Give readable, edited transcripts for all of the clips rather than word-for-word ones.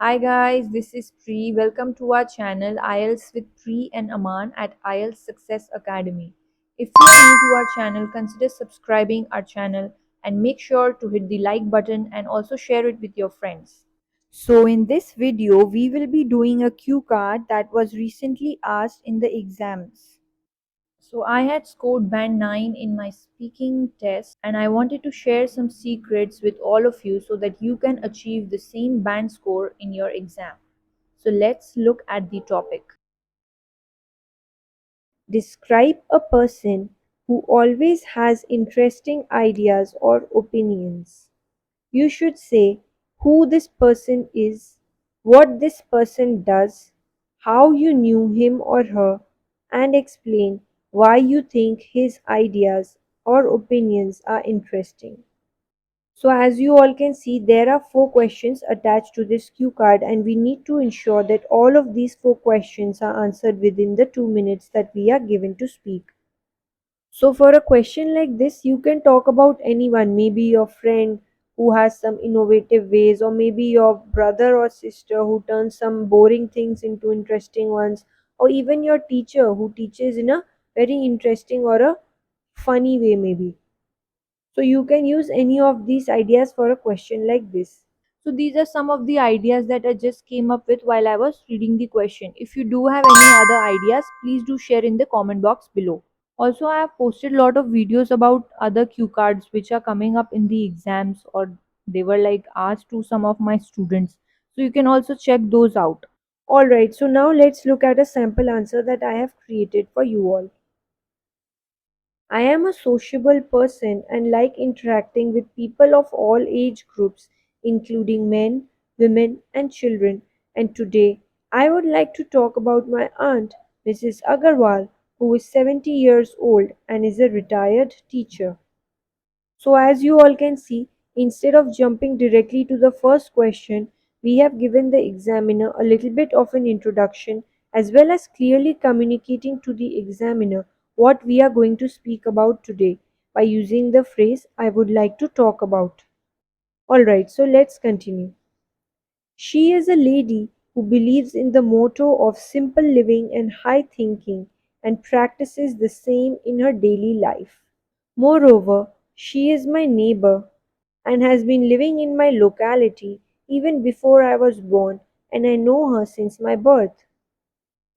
Hi guys, this is Pri. Welcome to our channel IELTS with Pri and Aman at IELTS Success Academy. If you're new to our channel, consider subscribing our channel and make sure to hit the like button and also share it with your friends. So in this video, we will be doing a cue card that was recently asked in the exams. So I had scored band 9 in my speaking test and I wanted to share some secrets with all of you so that you can achieve the same band score in your exam. So let's look at the topic. Describe a person who always has interesting ideas or opinions. You should say who this person is, what this person does, how you knew him or her, and explain why you think his ideas or opinions are interesting. So, as you all can see, there are 4 questions attached to this cue card, and we need to ensure that all of these 4 questions are answered within the 2 minutes that we are given to speak. So, for a question like this, you can talk about anyone, maybe your friend who has some innovative ways, or maybe your brother or sister who turns some boring things into interesting ones, or even your teacher who teaches in a very interesting or a funny way, maybe. So, you can use any of these ideas for a question like this. So, these are some of the ideas that I just came up with while I was reading the question. If you do have any other ideas, please do share in the comment box below. Also, I have posted a lot of videos about other cue cards which are coming up in the exams or they were like asked to some of my students. So you can also check those out. Alright, so now let's look at a sample answer that I have created for you all. I am a sociable person and like interacting with people of all age groups, including men, women, and children. And today, I would like to talk about my aunt, Mrs. Agarwal, who is 70 years old and is a retired teacher. So, as you all can see, instead of jumping directly to the first question, we have given the examiner a little bit of an introduction as well as clearly communicating to the examiner what we are going to speak about today by using the phrase I would like to talk about. Alright, so let's continue. She is a lady who believes in the motto of simple living and high thinking and practices the same in her daily life. Moreover, she is my neighbor and has been living in my locality even before I was born, and I know her since my birth.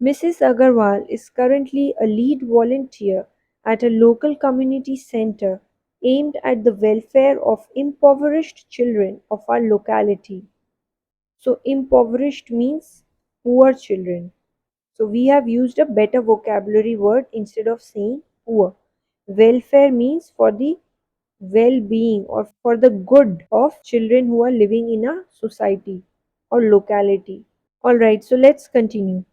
Mrs. Agarwal is currently a lead volunteer at a local community center aimed at the welfare of impoverished children of our locality. So, impoverished means poor children. So, we have used a better vocabulary word instead of saying poor. Welfare means for the well being or for the good of children who are living in a society or locality. Alright, so let's continue.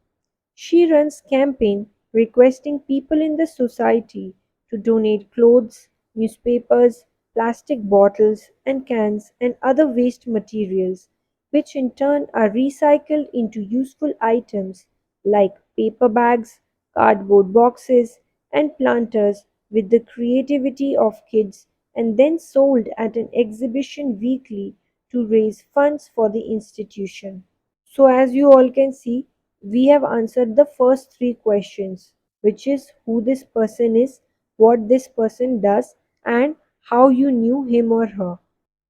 She runs campaign requesting people in the society to donate clothes, newspapers, plastic bottles and cans and other waste materials which in turn are recycled into useful items like paper bags, cardboard boxes and planters with the creativity of kids and then sold at an exhibition weekly to raise funds for the institution. So, as you all can see, we have answered the first 3 questions, which is who this person is, what this person does, and how you knew him or her.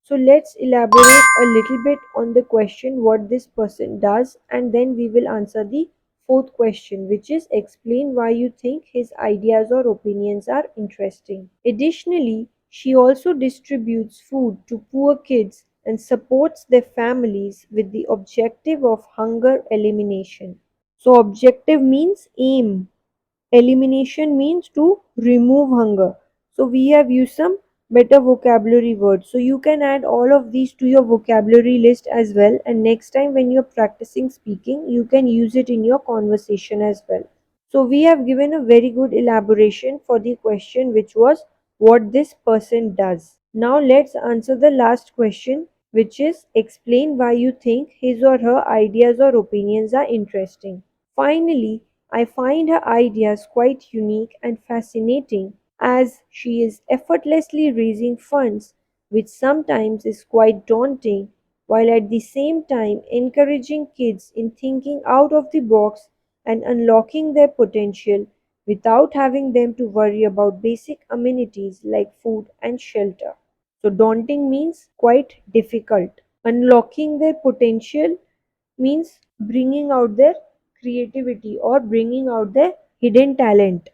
So, let's elaborate a little bit on the question what this person does, and then we will answer the fourth question, which is explain why you think his ideas or opinions are interesting. Additionally, she also distributes food to poor kids and supports their families with the objective of hunger elimination. So, objective means aim, elimination means to remove hunger. So, we have used some better vocabulary words. So, you can add all of these to your vocabulary list as well. And next time when you're practicing speaking, you can use it in your conversation as well. So, we have given a very good elaboration for the question, which was what this person does. Now, let's answer the last question, which is explain why you think his or her ideas or opinions are interesting. Finally, I find her ideas quite unique and fascinating as she is effortlessly raising funds, which sometimes is quite daunting, while at the same time encouraging kids in thinking out of the box and unlocking their potential without having them to worry about basic amenities like food and shelter. So, daunting means quite difficult. Unlocking their potential means bringing out their creativity or bringing out their hidden talent.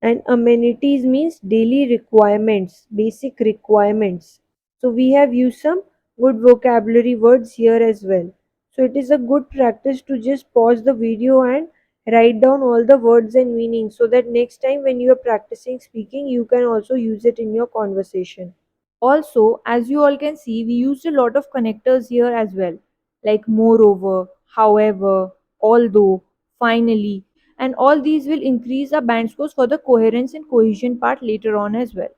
And amenities means daily requirements, basic requirements. So we have used some good vocabulary words here as well. So it is a good practice to just pause the video and write down all the words and meanings so that next time when you are practicing speaking, you can also use it in your conversation. Also, as you all can see, we used a lot of connectors here as well, like moreover, however, although, finally, and all these will increase our band scores for the coherence and cohesion part later on as well.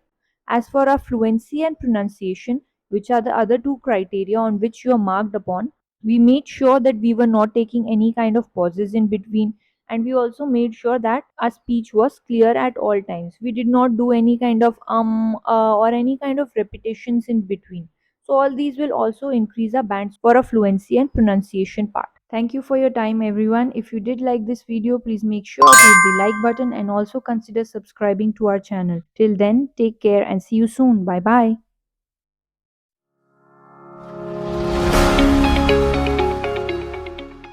As for our fluency and pronunciation, which are the other two criteria on which you are marked upon, we made sure that we were not taking any kind of pauses in between, and we also made sure that our speech was clear at all times. We did not do any kind of or any kind of repetitions in between. So all these will also increase our bands for a fluency and pronunciation part. Thank you for your time, everyone. If you did like this video, please make sure to hit the like button and also consider subscribing to our channel. Till then, take care and see you soon. Bye bye.